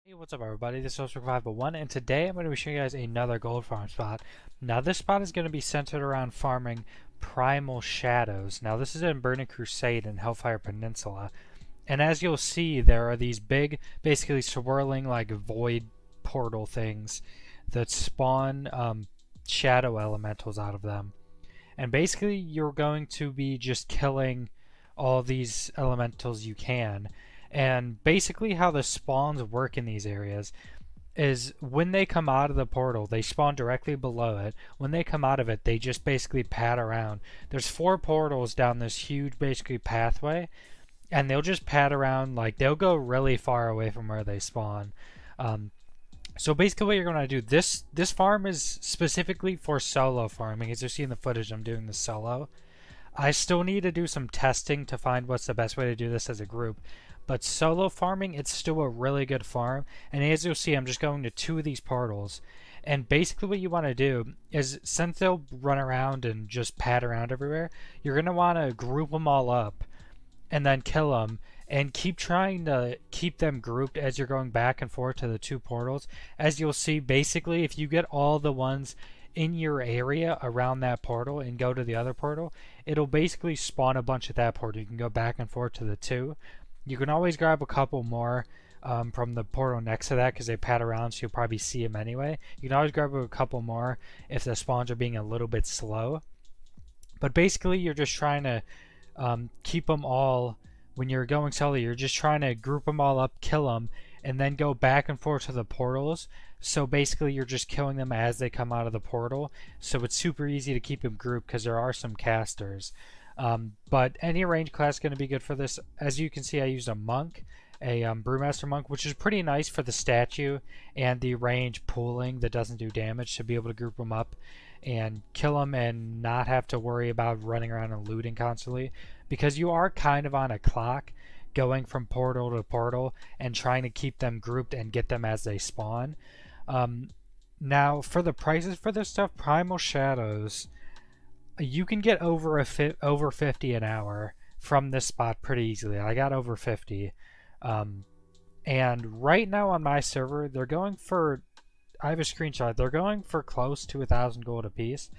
Hey, what's up everybody? This is Warcraft and today I'm going to be showing you guys another gold farm spot. Now this spot is going to be centered around farming Primal Shadows. Now this is in Burning Crusade in Hellfire Peninsula. And as you'll see, there are these big, basically swirling like void portal things that spawn shadow elementals out of them. And basically you're going to be just killing all these elementals you can. And basically how the spawns work in these areas is when they come out of the portal, they spawn directly below it. When they come out of it, they just basically pad around. There's 4 portals down this huge basically pathway, and they'll just pad around, like they'll go really far away from where they spawn. So basically what you're going to do, this farm is specifically for solo farming. As you see in the footage, I'm doing this solo. I still need to do some testing to find what's the best way to do this as a group. But solo farming, it's still a really good farm. And as you'll see, I'm just going to 2 of these portals. And basically what you want to do is, since they'll run around and just pad around everywhere, you're going to want to group them all up and then kill them. And keep trying to keep them grouped as you're going back and forth to the 2 portals. As you'll see, basically, if you get all the ones in your area around that portal and go to the other portal, it'll basically spawn a bunch at that portal. You can go back and forth to the 2. You can always grab a couple more from the portal next to that because they pad around, so you'll probably see them anyway. You can always grab a couple more if the spawns are being a little bit slow. But basically, you're just trying to keep them all. When you're going solo, you're just trying to group them all up, kill them, and then go back and forth to the portals. So basically, you're just killing them as they come out of the portal. So it's super easy to keep them grouped because there are some casters. But any range class is going to be good for this. As you can see, I used a monk, a brewmaster monk, which is pretty nice for the statue and the range pooling that doesn't do damage, to be able to group them up and kill them and not have to worry about running around and looting constantly, because you are kind of on a clock going from portal to portal and trying to keep them grouped and get them as they spawn. Now for the prices for this stuff, Primal Shadows, you can get over 50 an hour from this spot pretty easily. I got over 50. And right now on my server, they're going for, I have a screenshot, they're going for close to 1,000 gold a piece.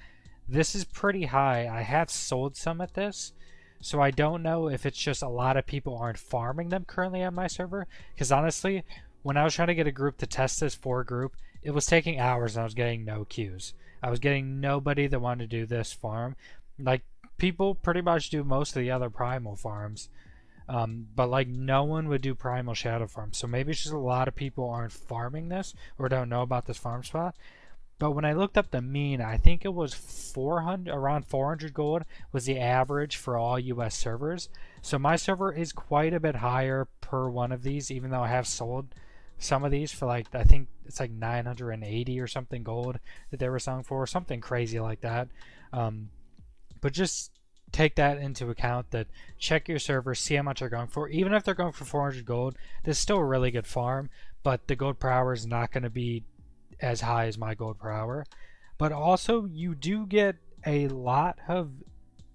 This is pretty high. I have sold some at this, so I don't know if it's just a lot of people aren't farming them currently on my server. Because honestly, when I was trying to get a group to test this for a group, it was taking hours and I was getting no queues. I was getting nobody that wanted to do this farm. Like, people pretty much do most of the other Primal farms. But like, no one would do Primal Shadow farm. So maybe it's just a lot of people aren't farming this or don't know about this farm spot. But when I looked up the mean, I think it was 400, around 400 gold was the average for all US servers. So my server is quite a bit higher per one of these, even though I have sold some of these for, like, I think it's like 980 or something gold that they were selling for, something crazy like that. But just take that into account, that check your server, see how much they're going for. Even if they're going for 400 gold, this is still a really good farm, but the gold per hour is not going to be as high as my gold per hour. But also, you do get a lot of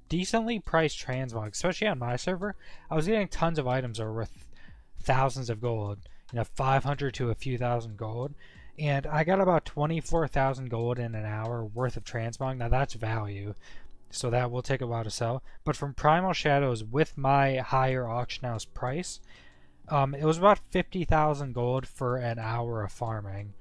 decently priced transmogs, especially on my server. I was getting tons of items that were worth thousands of gold, 500 to a few thousand gold, and I got about 24,000 gold in an hour worth of transmog. Now that's value, so that will take a while to sell. But from Primal Shadows, with my higher auction house price, it was about 50,000 gold for an hour of farming,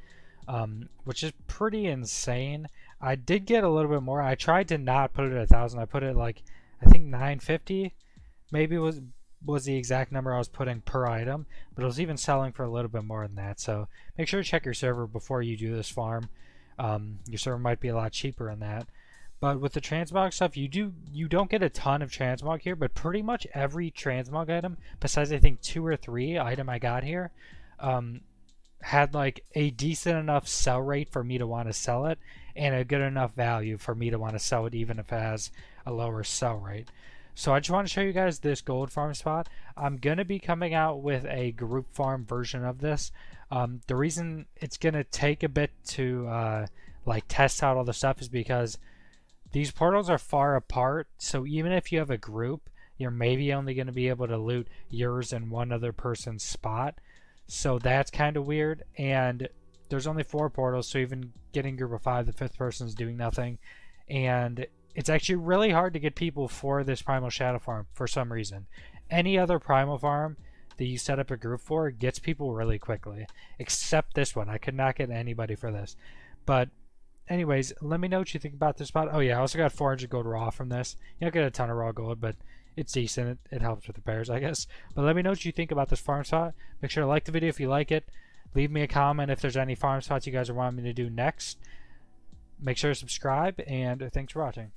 which is pretty insane. I did get a little bit more. I tried to not put it at 1,000. I put it like, I think 950 maybe was the exact number I was putting per item, but it was even selling for a little bit more than that. So make sure to check your server before you do this farm. Your server might be a lot cheaper than that. But with the transmog stuff, you don't get a ton of transmog here, but pretty much every transmog item, besides I think 2 or 3 item I got here, had like a decent enough sell rate for me to want to sell it, and a good enough value for me to want to sell it even if it has a lower sell rate. So I just want to show you guys this gold farm spot. I'm going to be coming out with a group farm version of this. The reason it's going to take a bit to like test out all the stuff is because these portals are far apart. So even if you have a group, you're maybe only going to be able to loot yours and one other person's spot. So that's kind of weird. And there's only 4 portals, so even getting group of 5, the 5th person is doing nothing. And it's actually really hard to get people for this Primal Shadow farm for some reason. Any other Primal farm that you set up a group for gets people really quickly, except this one. I could not get anybody for this. But anyways, let me know what you think about this spot. Oh yeah, I also got 400 gold raw from this. You don't get a ton of raw gold, but it's decent. It helps with repairs, I guess. But let me know what you think about this farm spot. Make sure to like the video if you like it. Leave me a comment if there's any farm spots you guys are wanting me to do next. Make sure to subscribe, and thanks for watching.